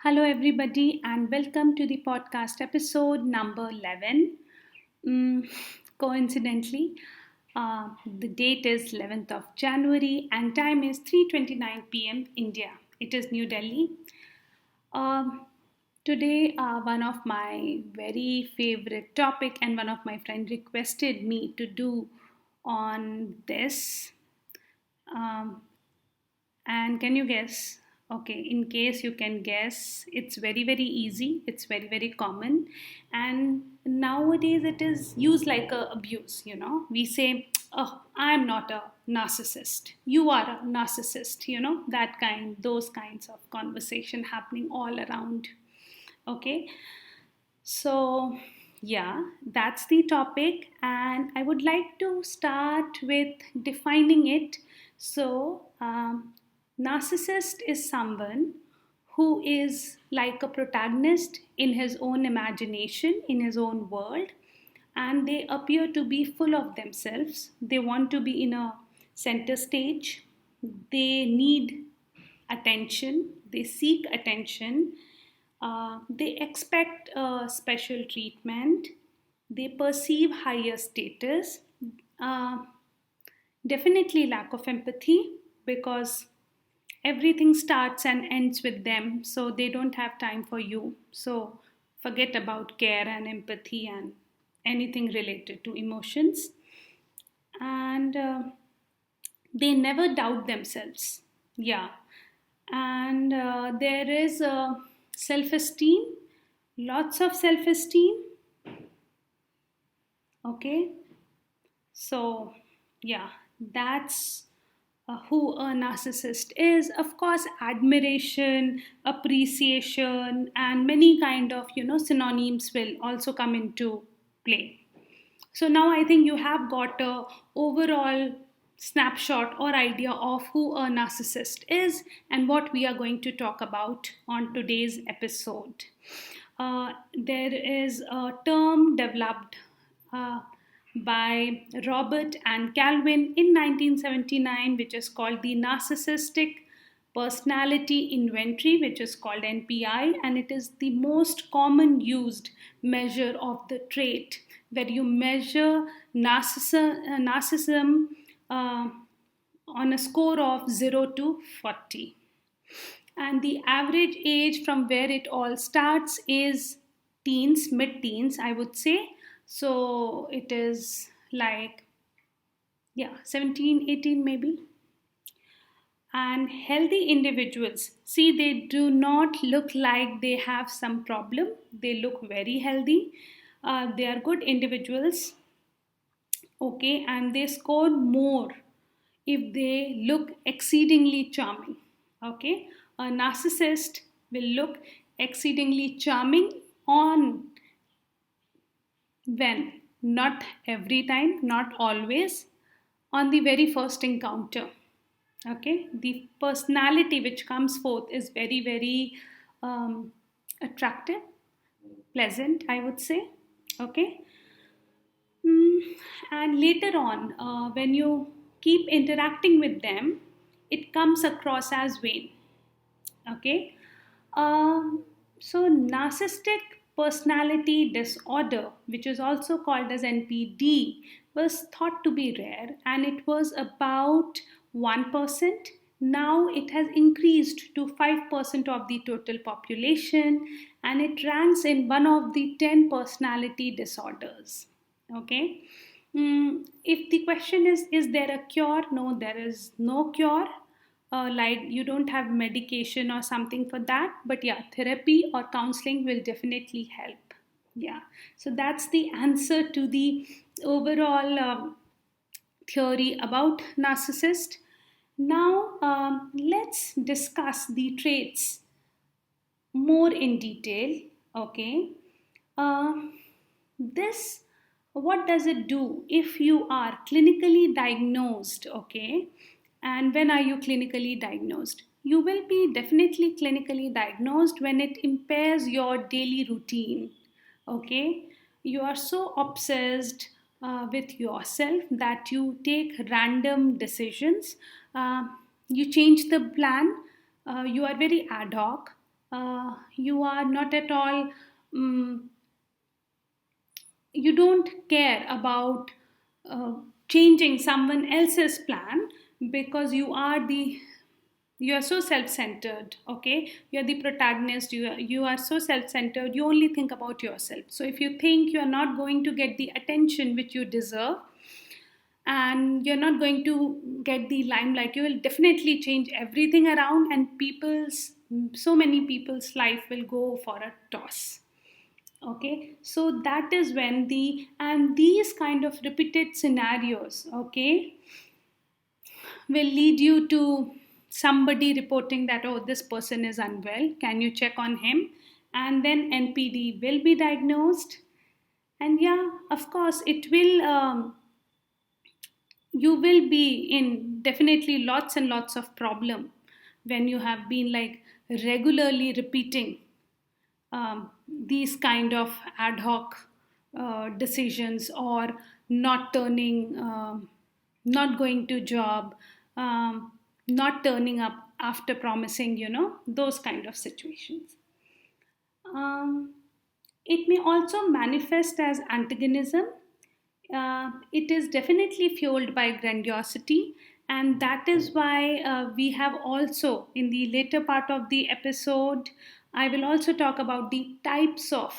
Hello, everybody, and welcome to the podcast episode number 11. Mm, Coincidentally, the date is 11th of January and time is 3:29 p.m. India. It is New Delhi. Um, Today, one of my very favorite topic and one of my friend requested me to do on this. Um, and can you guess? Okay, in case you can guess, it's very, very easy. It's very, very common. And nowadays it is used like a abuse. We say, oh, I'm not a narcissist. You are a narcissist, those kinds of conversation happening all around. Okay, so, yeah, that's the topic, and I would like to start with defining it. Narcissist is someone who is like a protagonist in his own imagination, in his own world, and they appear to be full of themselves. They want to be in a center stage, they need attention, they seek attention, they expect special treatment, they perceive higher status, uh, definitely lack of empathy because everything starts and ends with them, so they don't have time for you. So forget about care and empathy and anything related to emotions. And they never doubt themselves. Yeah. And there is self esteem, lots of self esteem. Okay. So, yeah, that's who a narcissist is. Of course, admiration, appreciation, and many kind of synonyms will also come into play. So now I think you have got a overall snapshot or idea of who a narcissist is and what we are going to talk about on today's episode. There is a term developed uh, by Robert and Calvin in 1979, which is called the Narcissistic Personality Inventory, which is called NPI, and it is the most common used measure of the trait where you measure narcissism uh, on a score of 0 to 40. And the average age from where it all starts is teens, mid teens, I would say. So it is like, yeah, 17, 18 maybe. And healthy individuals, see, they do not look like they have some problem. They look very healthy. They are good individuals. Okay, and they score more if they look exceedingly charming. Okay, a narcissist will look exceedingly charming on when, not every time, not always, on the very first encounter. Okay, the personality which comes forth is very, very attractive, pleasant, I would say. Okay. Mm, and later on, when you keep interacting with them, it comes across as vain. Okay. So, narcissistic personality disorder, which is also called as NPD, was thought to be rare and it was about 1%. Now it has increased to 5% of the total population and it ranks in one of the 10 personality disorders. Okay. If the question is there a cure? No, there is no cure. Like you don't have medication or something for that, but yeah, therapy or counseling will definitely help. Yeah, so that's the answer to the overall theory about narcissist. Now let's discuss the traits more in detail. Okay. uh, this, what does it do if you are clinically diagnosed? Okay, and when are you clinically diagnosed? You will be definitely clinically diagnosed when it impairs your daily routine. Okay, you are so obsessed with yourself that you take random decisions. uh, you change the plan. You are very ad hoc. You are not at all, um, you don't care about uh, changing someone else's plan, because you are so self-centered. Okay, you are the protagonist, you are so self-centered, you only think about yourself. So if you think you are not going to get the attention which you deserve, and you're not going to get the limelight, you will definitely change everything around, and so many people's life will go for a toss. Okay, so that is when these kind of repeated scenarios, okay, will lead you to somebody reporting that, oh, this person is unwell, can you check on him? And then NPD will be diagnosed. And yeah, of course it will, you will be in definitely lots and lots of problem when you have been like regularly repeating these kind of ad hoc decisions, or not turning, not going to job, not turning up after promising, those kind of situations. um, it may also manifest as antagonism. It is definitely fueled by grandiosity, and that is why we have also, in the later part of the episode, I will also talk about the types of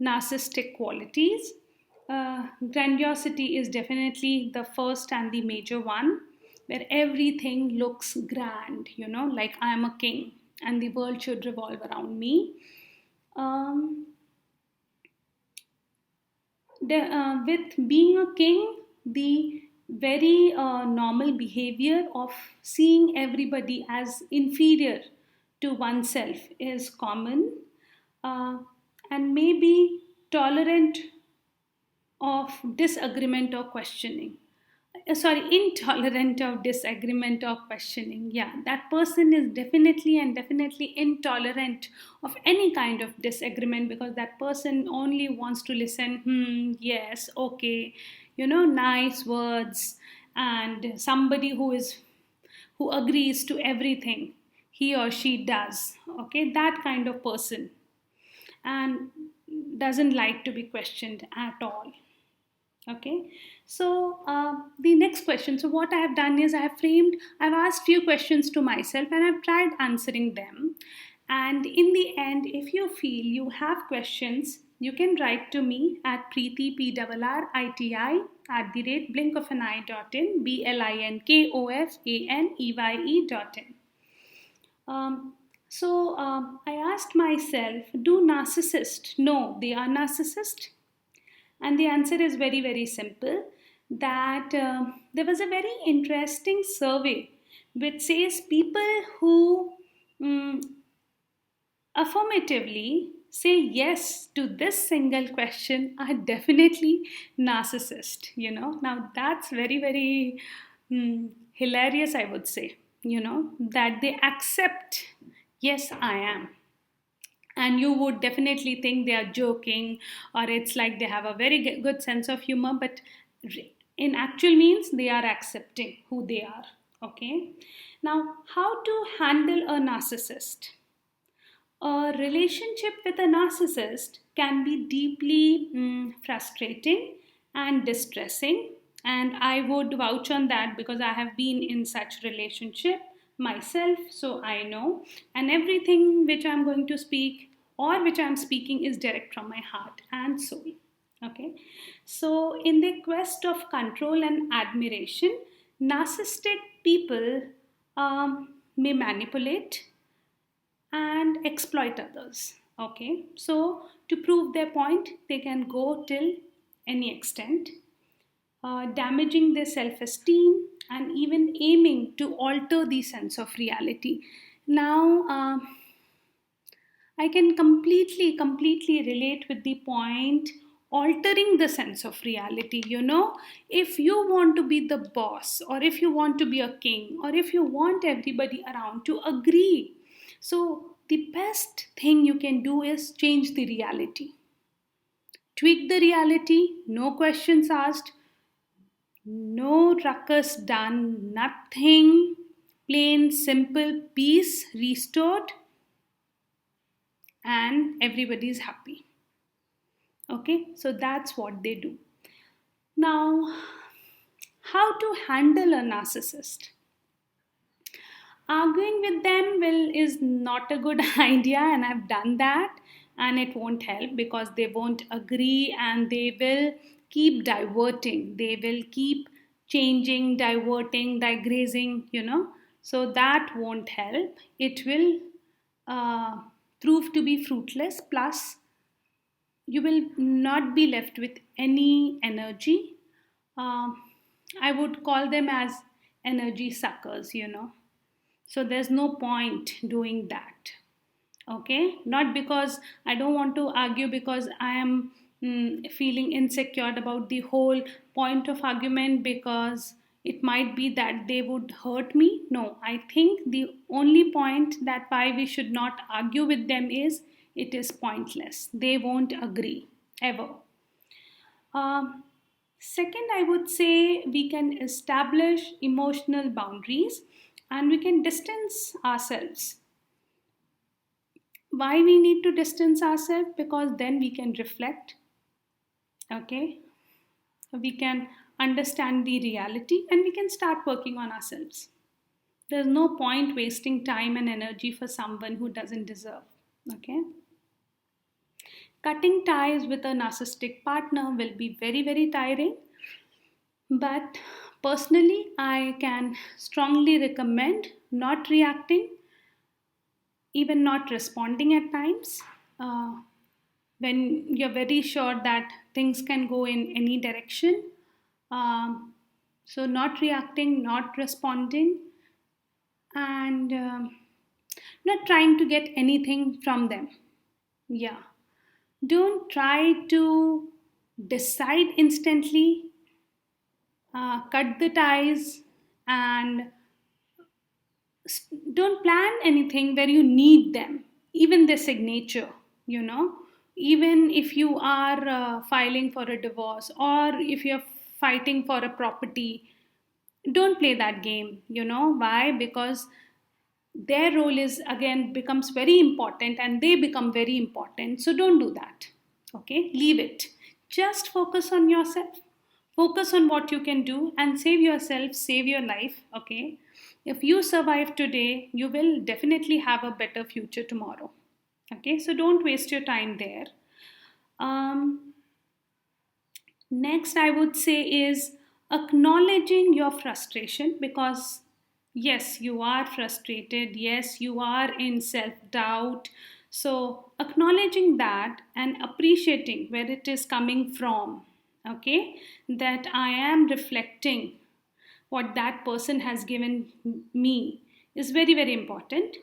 narcissistic qualities. Grandiosity is definitely the first and the major one, where everything looks grand, like I am a king and the world should revolve around me. Um, with being a king, the very normal behavior of seeing everybody as inferior to oneself is common, uh, and maybe tolerant of disagreement or questioning. Sorry, intolerant of disagreement or questioning. Yeah, that person is definitely intolerant of any kind of disagreement, because that person only wants to listen, yes, okay, nice words, and somebody who agrees to everything he or she does. Okay, that kind of person, and doesn't like to be questioned at all. Okay, so the next question. So what I have done is I've asked few questions to myself and I've tried answering them. And in the end, if you feel you have questions, you can write to me at Preeti, PRRITI at the rate blinkofanie.in, BLINKOFANEYE.in. I asked myself, do narcissists know they are narcissist? And the answer is very, very simple, that there was a very interesting survey which says people who um, affirmatively say yes to this single question are definitely narcissist. Now that's very, very hilarious, I would say, that they accept, yes, I am. And you would definitely think they are joking, or it's like they have a very good sense of humor, but in actual means they are accepting who they are. Okay, now how to handle a narcissist. A relationship with a narcissist can be deeply frustrating and distressing, and I would vouch on that because I have been in such relationship myself, so I know. And everything which I'm going to speak or which I'm speaking is direct from my heart and soul. Okay, so in their quest of control and admiration, narcissistic people may manipulate and exploit others. Okay, so to prove their point, they can go till any extent, damaging their self esteem and even aiming to alter the sense of reality. Now, I can completely relate with the point altering the sense of reality. If you want to be the boss, or if you want to be a king, or if you want everybody around to agree, so the best thing you can do is change the reality. Tweak the reality, no questions asked, no ruckus done, nothing, plain simple peace restored. and everybody is happy. Okay, so that's what they do. Now, how to handle a narcissist? Arguing with them is not a good idea, and I've done that, and it won't help because they won't agree, and they will keep diverting, they will keep changing, diverting, digressing. So that won't help. It will uh, prove to be fruitless, plus you will not be left with any energy. um, I would call them as energy suckers. So there's no point doing that. Okay, not because I don't want to argue, because I am feeling insecure about the whole point of argument, because it might be that they would hurt me. No, I think the only point that why we should not argue with them is it is pointless. They won't agree ever. um, Second, I would say we can establish emotional boundaries and we can distance ourselves. Why we need to distance ourselves? Because then we can reflect. Okay, we can understand the reality and we can start working on ourselves. There's no point wasting time and energy for someone who doesn't deserve. Okay, cutting ties with a narcissistic partner will be very, very tiring, but personally I can strongly recommend not reacting, even not responding at times. When you're very sure that things can go in any direction. So, not reacting, not responding, and not trying to get anything from them. Yeah. Don't try to decide instantly, cut the ties, and don't plan anything where you need them, even their signature, you know, even if you are filing for a divorce or if you're fighting for a property. Don't play that game. Why? Because their role is again becomes very important and they become very important, so don't do that. Okay, leave it. Just focus on yourself, focus on what you can do and save yourself, save your life. Okay, if you survive today, you will definitely have a better future tomorrow. Okay, so don't waste your time there. um, Next, I would say is acknowledging your frustration, because yes, you are frustrated, yes, you are in self doubt. So, acknowledging that and appreciating where it is coming from, okay, that I am reflecting what that person has given me is very, very important.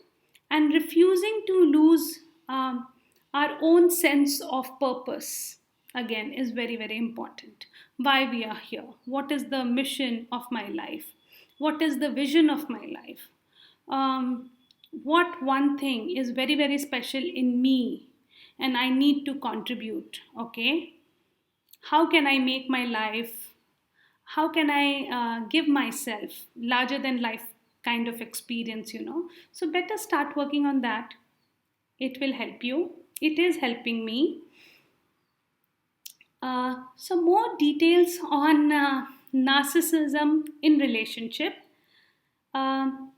And refusing to lose our own sense of purpose again is very, very important. Why we are here, what is the mission of my life, what is the vision of my life, um, what one thing is very, very special in me and I need to contribute. Okay, how can I make my life, how can I give myself larger than life kind of experience. So better start working on that. It will help you, it is helping me. So more details on narcissism in relationship. um,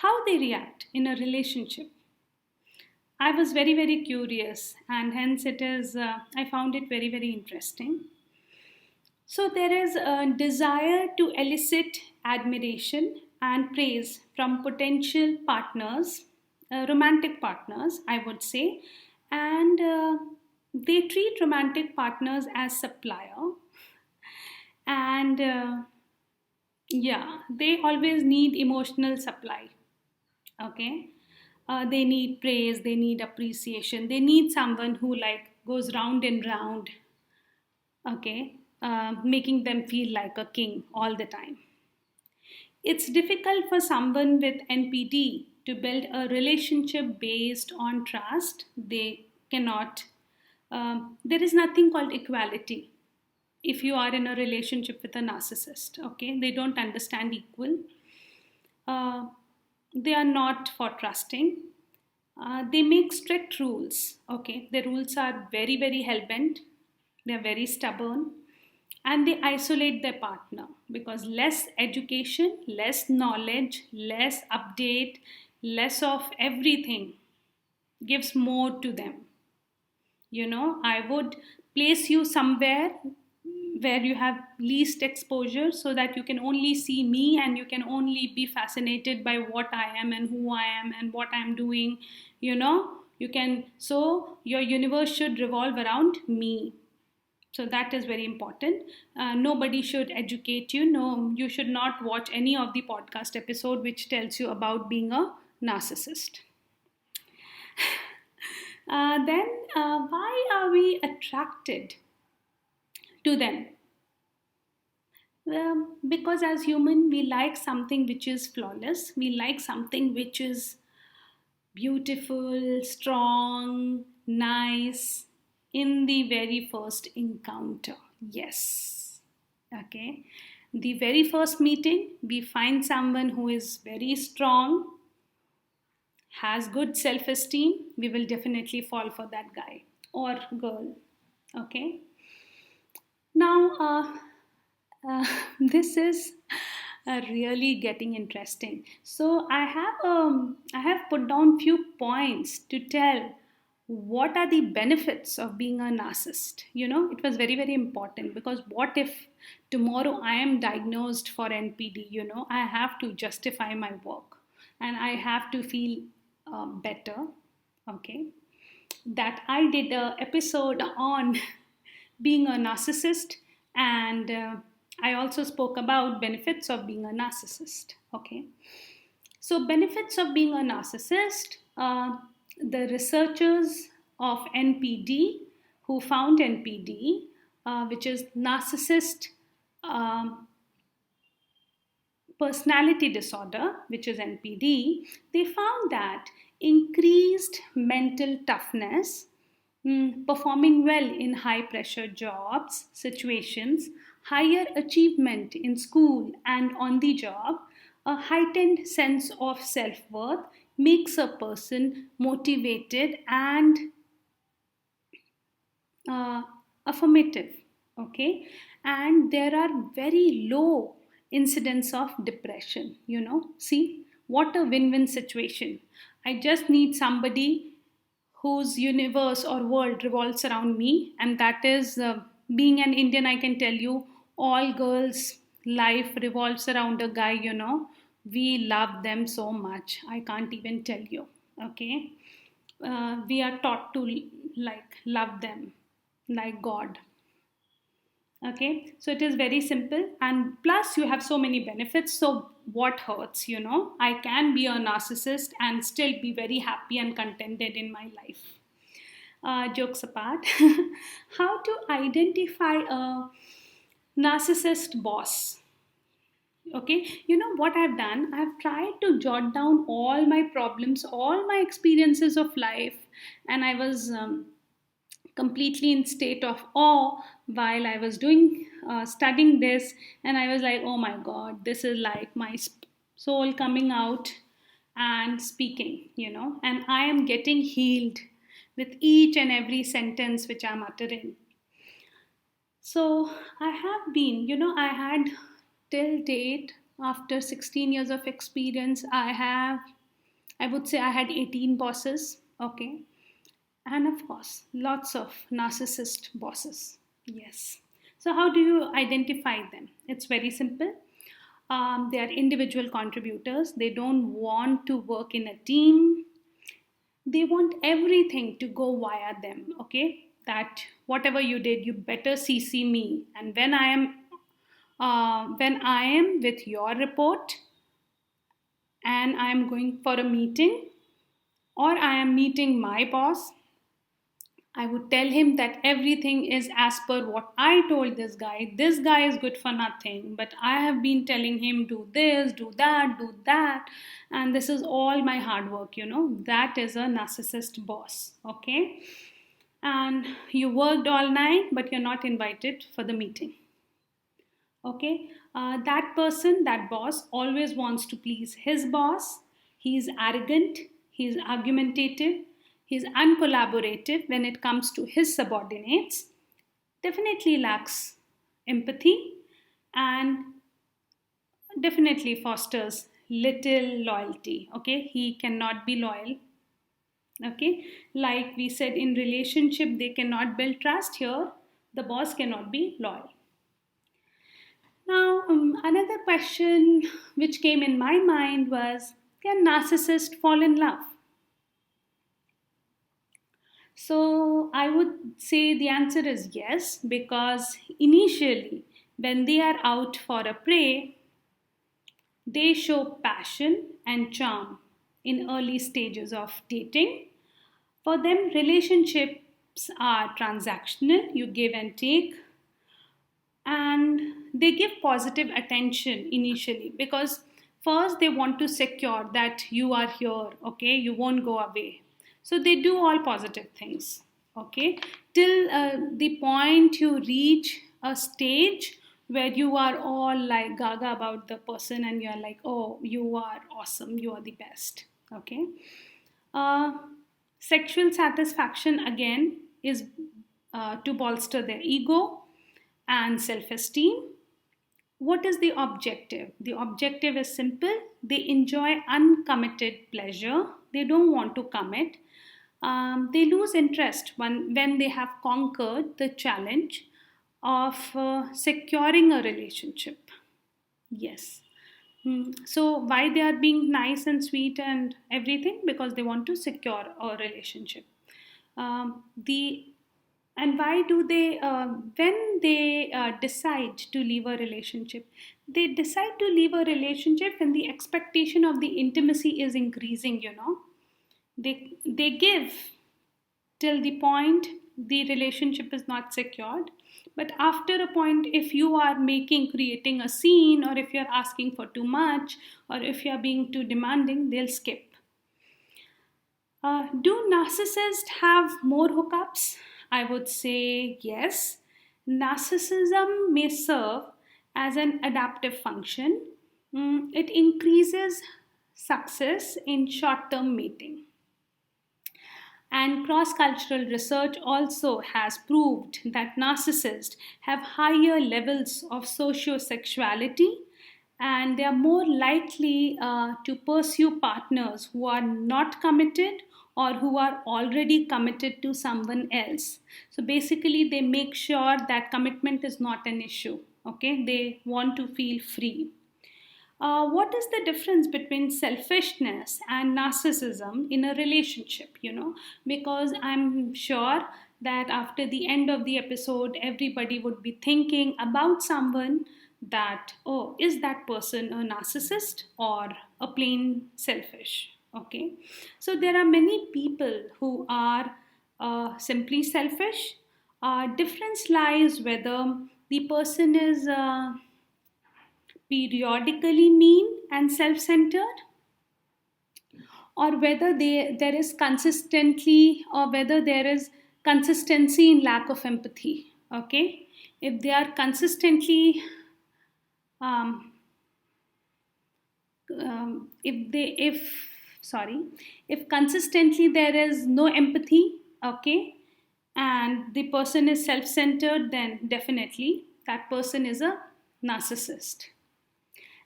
how they react in a relationship. I was very, very curious, and hence it is I found it very, very interesting. So there is a desire to elicit admiration and praise from potential partners, romantic partners, I would say, and they treat romantic partners as supplier, and yeah, they always need emotional supply. Okay, they need praise, they need appreciation, they need someone who like goes round and round. Okay, making them feel like a king all the time. It's difficult for someone with NPD to build a relationship based on trust. They cannot, there is nothing called equality if you are in a relationship with a narcissist. Okay, they don't understand equal. Uh, they are not for trusting. They make strict rules. Okay, the rules are very, very hell-bent. They're very stubborn, and they isolate their partner because less education, less knowledge, less update, less of everything gives more to them. I would place you somewhere where you have least exposure so that you can only see me and you can only be fascinated by what I am and who I am and what I'm doing. So your universe should revolve around me. So that is very important. Nobody should educate you. No, you should not watch any of the podcast episode which tells you about being a narcissist. Then, why are we attracted to them? Because as human, we like something which is flawless. We like something which is beautiful, strong, nice in the very first encounter. Yes. Okay. The very first meeting, we find someone who is very strong, has good self-esteem, we will definitely fall for that guy or girl. Okay. Now, this is really getting interesting. So I have put down few points to tell what are the benefits of being a narcissist. It was very, very important because what if tomorrow I am diagnosed for NPD? I have to justify my work and I have to feel better. Okay, that I did an episode on being a narcissist, and I also spoke about benefits of being a narcissist. Okay, so benefits of being a narcissist. The researchers of NPD who found NPD, which is narcissist personality disorder, which is NPD, they found that increased mental toughness, performing well in high pressure jobs, situations, higher achievement in school and on the job, a heightened sense of self worth makes a person motivated and affirmative. Okay, and there are very low incidence of depression. See what a win-win situation. I just need somebody whose universe or world revolves around me, and that is being an Indian. I can tell you all girls life revolves around a guy. We love them so much, I can't even tell you. Okay, we are taught to love them like God. Okay, so it is very simple, and plus you have so many benefits. So what hurts? I can be a narcissist and still be very happy and contented in my life. Jokes apart, how to identify a narcissist boss? Okay, what I've done, I've tried to jot down all my problems, all my experiences of life, and I was completely in state of awe while I was doing studying this, and I was like, oh my god, this is like my soul coming out and speaking, and I am getting healed with each and every sentence which I'm uttering. So I have been, I had till date, after 16 years of experience, I would say I had 18 bosses. Okay, and of course lots of narcissist bosses. Yes. So how do you identify them? It's very simple. They are individual contributors. They don't want to work in a team. They want everything to go via them. Okay, that whatever you did, you better CC me, and when I am with your report and I am going for a meeting or I am meeting my boss, I would tell him that everything is as per what I told this guy. This guy is good for nothing, but I have been telling him do this, do that, and this is all my hard work. That is a narcissist boss. Okay, and you worked all night, but you're not invited for the meeting. Okay, that person, that boss, always wants to please his boss. He's arrogant, he's argumentative, he's uncollaborative when it comes to his subordinates, definitely lacks empathy, and definitely fosters little loyalty. Okay, he cannot be loyal. Okay, like we said, in relationship they cannot build trust. Here the boss cannot be loyal. Now, another question which came in my mind was, can narcissists fall in love? So I would say the answer is yes, because initially when they are out for a prey, they show passion and charm in early stages of dating. For them, relationships are transactional, you give and take, and they give positive attention initially because first they want to secure that you are here, okay, you won't go away. So they do all positive things, okay, till the point you reach a stage where you are all like gaga about the person and you're like, oh, you are awesome, you are the best, okay. uh, Sexual satisfaction again is to bolster their ego and self esteem. What is the objective? The objective is simple. They enjoy uncommitted pleasure. They don't want to commit. They lose interest when they have conquered the challenge of securing a relationship. Yes. So, why they are being nice and sweet and everything? Because they want to secure a relationship. The and why do they when they decide to leave a relationship, they decide to leave a relationship when the expectation of the intimacy is increasing, they give till the point the relationship is not secured. But after a point, if you are creating a scene, or if you're asking for too much, or if you're being too demanding, they'll skip. Do narcissists have more hookups? I would say yes. Narcissism may serve as an adaptive function. It increases success in short term mating. And cross cultural research also has proved that narcissists have higher levels of sociosexuality, and they are more likely to pursue partners who are not committed or who are already committed to someone else. So basically, they make sure that commitment is not an issue. Okay, they want to feel free. What is the difference between selfishness and narcissism in a relationship? Because I'm sure that after the end of the episode, everybody would be thinking about someone that, oh, is that person a narcissist or a plain selfish? Okay, so there are many people who are simply selfish. Difference lies whether the person is periodically mean and self-centered, or whether there is consistently, or whether there is consistency in lack of empathy. Okay, if they are consistently um, if consistently there is no empathy, okay, and the person is self-centered, then definitely that person is a narcissist.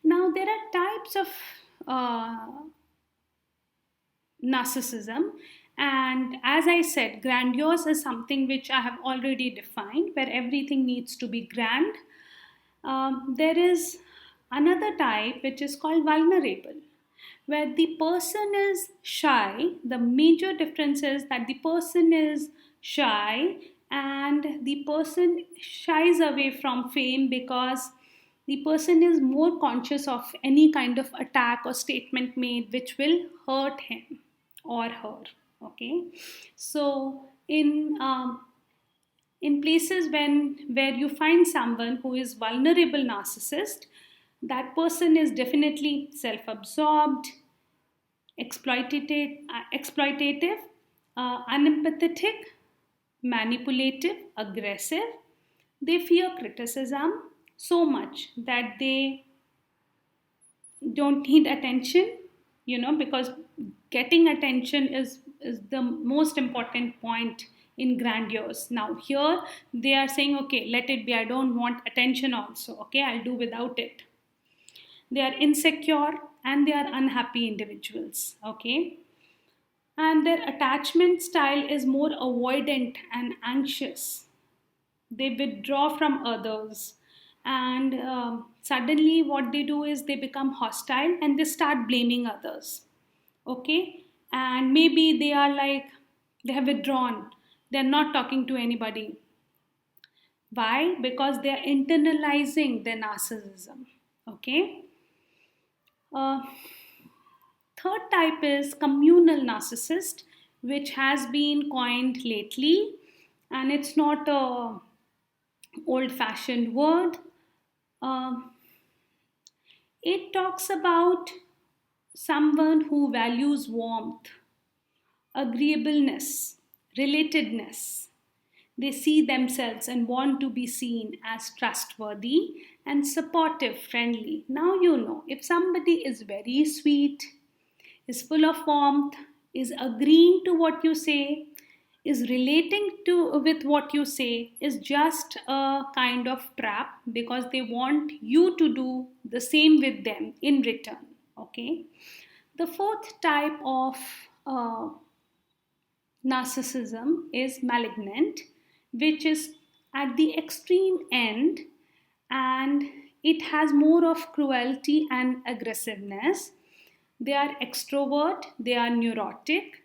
Now, there are types of narcissism, and as I said, grandiose is something which I have already defined, where everything needs to be grand. There is another type which is called vulnerable, where the person is shy. The major difference is that the person is shy and the person shies away from fame because the person is more conscious of any kind of attack or statement made which will hurt him or her. Okay, so in places where you find someone who is vulnerable narcissist, that person is definitely self-absorbed, exploitative, unempathetic, manipulative, aggressive. They fear criticism so much that they don't need attention, because getting attention is the most important point in grandiose. Now here they are saying, okay, let it be, I don't want attention also, okay, I'll do without it. They are insecure and they are unhappy individuals, okay, and their attachment style is more avoidant and anxious. They withdraw from others, and suddenly what they do is they become hostile and they start blaming others, okay, and maybe they are like, they have withdrawn, they're not talking to anybody. Why? Because they are internalizing their narcissism, okay. uh, Third type is communal narcissist, which has been coined lately, and it's not a old fashioned word. Um, it talks about someone who values warmth, agreeableness, relatedness. They see themselves and want to be seen as trustworthy and supportive, friendly. Now, you know, if somebody is very sweet, is full of warmth, is agreeing to what you say, is relating to with what you say, is just a kind of trap, because they want you to do the same with them in return, okay. The fourth type of uh, narcissism is malignant, which is at the extreme end, and it has more of cruelty and aggressiveness. They are extrovert, they are neurotic.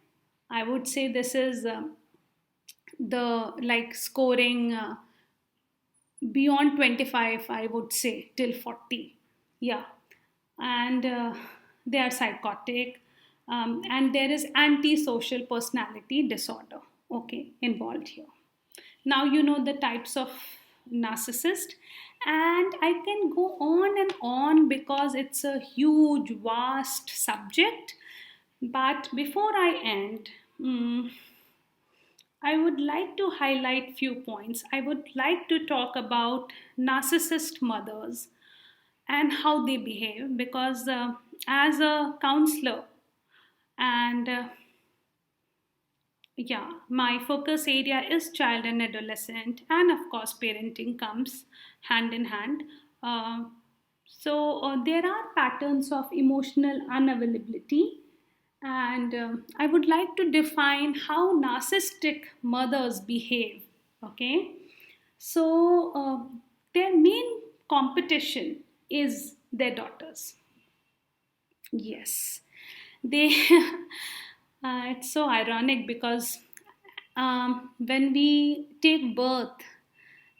I would say this is the like scoring beyond 25, I would say, till 40. Yeah. And they are psychotic. And there is antisocial personality disorder, okay, involved here. Now you know the types of narcissist, and I can go on and on because it's a huge, vast subject. But before I end, I would like to highlight few points. I would like to talk about narcissist mothers and how they behave, because as a counselor, and yeah, my focus area is child and adolescent, and of course parenting comes hand in hand. uh, there are patterns of emotional unavailability, and I would like to define how narcissistic mothers behave, okay. So their main competition is their daughters. Yes, they. It's so ironic because when we take birth,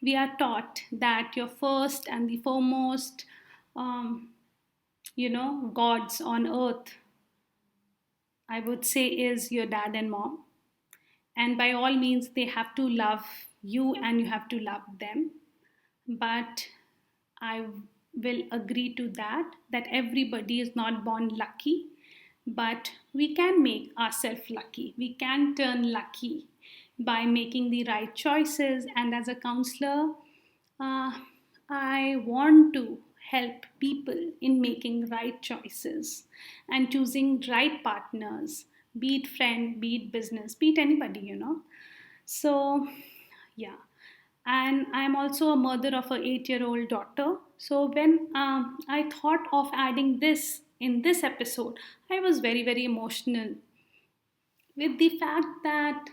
we are taught that your first and the foremost, um, gods on earth, I would say, is your dad and mom. And by all means, they have to love you and you have to love them. But I will agree to that, that everybody is not born lucky, but we can make ourselves lucky. We can turn lucky by making the right choices. And as a counselor, uh, I want to help people in making right choices and choosing right partners, be it friend, be it business, be it anybody. So, yeah. And I'm also a mother of an 8-year-old daughter. So when I thought of adding this in this episode, I was very, very emotional with the fact that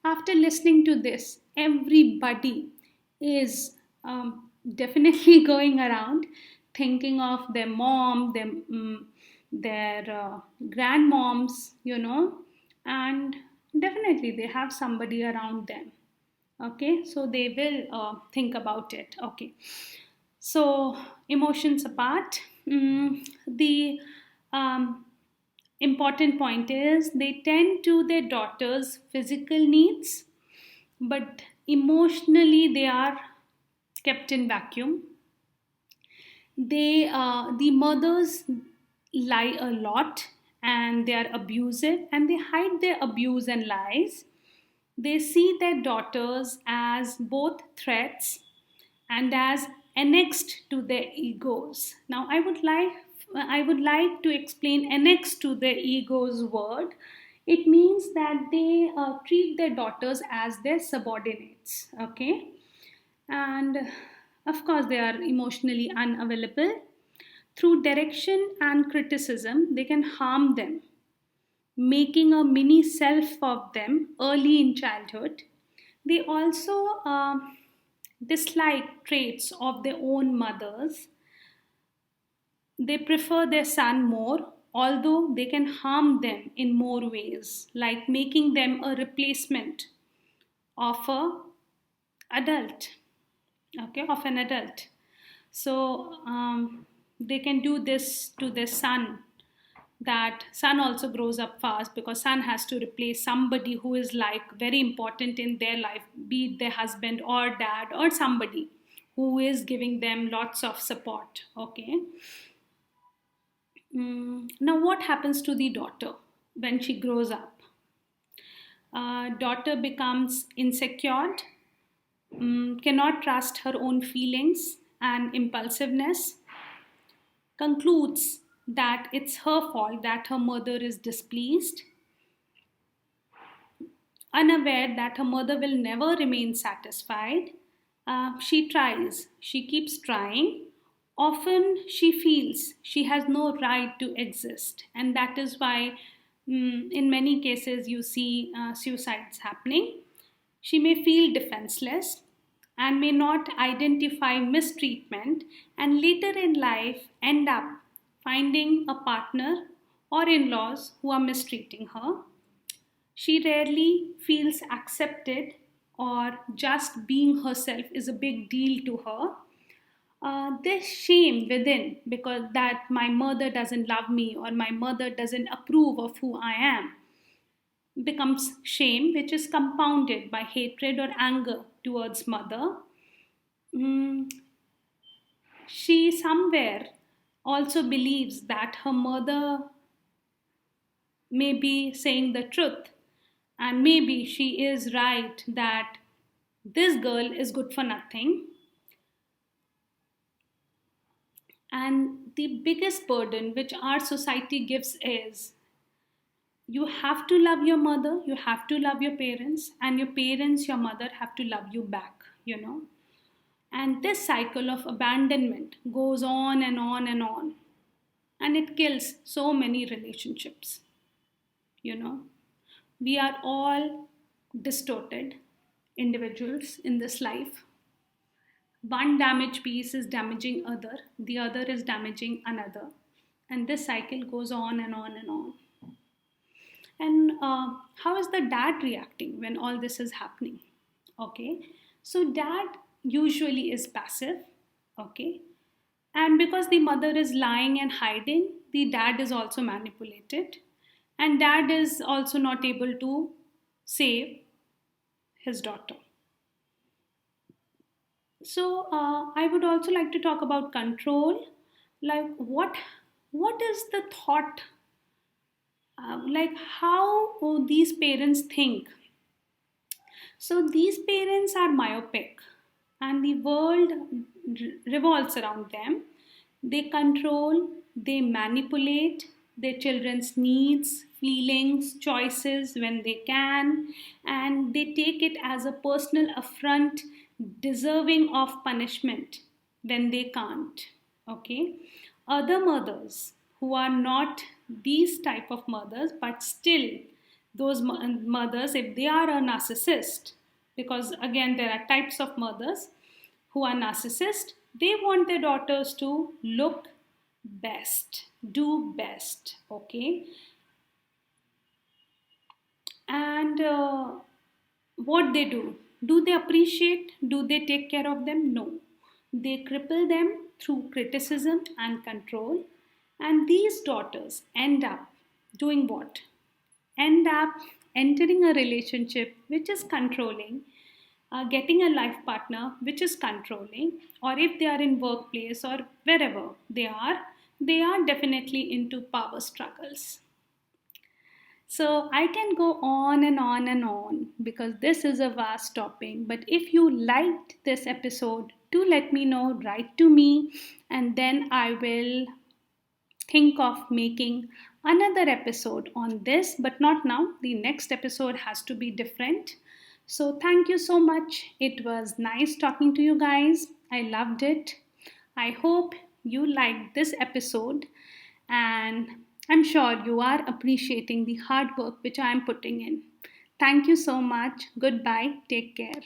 after listening to this, everybody is definitely going around thinking of their mom, their grandmoms, and definitely they have somebody around them. Okay, so they will think about it. Okay, so emotions apart, the um, important point is they tend to their daughters' physical needs, but emotionally they are kept in vacuum. The mothers lie a lot, and they are abusive, and they hide their abuse and lies. They see their daughters as both threats and as annexed to their egos. Now, I would I would like to explain annex to the ego's word. It means that they treat their daughters as their subordinates, okay? And of course, they are emotionally unavailable. Through direction and criticism, they can harm them, making a mini self of them early in childhood. They also dislike traits of their own mothers. They prefer their son more, although they can harm them in more ways, like making them a replacement of a adult, okay, of an adult. So they can do this to their son. That son also grows up fast because son has to replace somebody who is like very important in their life, be it their husband or dad or somebody who is giving them lots of support, okay. Now, what happens to the daughter when she grows up? Daughter becomes insecure, cannot trust her own feelings and impulsiveness, concludes that it's her fault that her mother is displeased, unaware that her mother will never remain satisfied. She tries, she keeps trying. Often she feels she has no right to exist, and that is why, in many cases, you see suicides happening. She may feel defenseless and may not identify mistreatment, and later in life end up finding a partner or in laws who are mistreating her. She rarely feels accepted, or just being herself is a big deal to her. This shame within, because that my mother doesn't love me or my mother doesn't approve of who I am, becomes shame, which is compounded by hatred or anger towards mother. Mm, she somewhere also believes that her mother may be saying the truth, and maybe she is right that this girl is good for nothing. And the biggest burden which our society gives is, you have to love your mother, you have to love your parents, and your parents, your mother, have to love you back, you know. And this cycle of abandonment goes on and on and on, and it kills so many relationships, you know. We are all distorted individuals in this life. One damaged piece is damaging other, the other is damaging another, and this cycle goes on and on and on. And how is the dad reacting when all this is happening? Okay, so dad usually is passive, okay, and because the mother is lying and hiding, the dad is also manipulated, and dad is also not able to save his daughter. So I would also like to talk about control. Like what is the thought? Like how these parents think. So these parents are myopic, and the world revolves around them. They control, they manipulate their children's needs, feelings, choices when they can, and they take it as a personal affront, deserving of punishment when they can't. Okay, other mothers who are not these type of mothers, but still those mothers, if they are a narcissist, because again there are types of mothers who are narcissist, they want their daughters to look best, do best, okay. And what they do they appreciate, do they take care of them? No, they cripple them through criticism and control. And these daughters end up doing what? End up entering a relationship which is controlling, getting a life partner which is controlling, or if they are in workplace or wherever they are definitely into power struggles. So I can go on and on and on because this is a vast topic. But if you liked this episode, do let me know, write to me, and then I will think of making another episode on this, but not now. The next episode has to be different. So, thank you so much. It was nice talking to you guys. I loved it. I hope you liked this episode, and I'm sure you are appreciating the hard work which I am putting in. Thank you so much. Goodbye. Take care.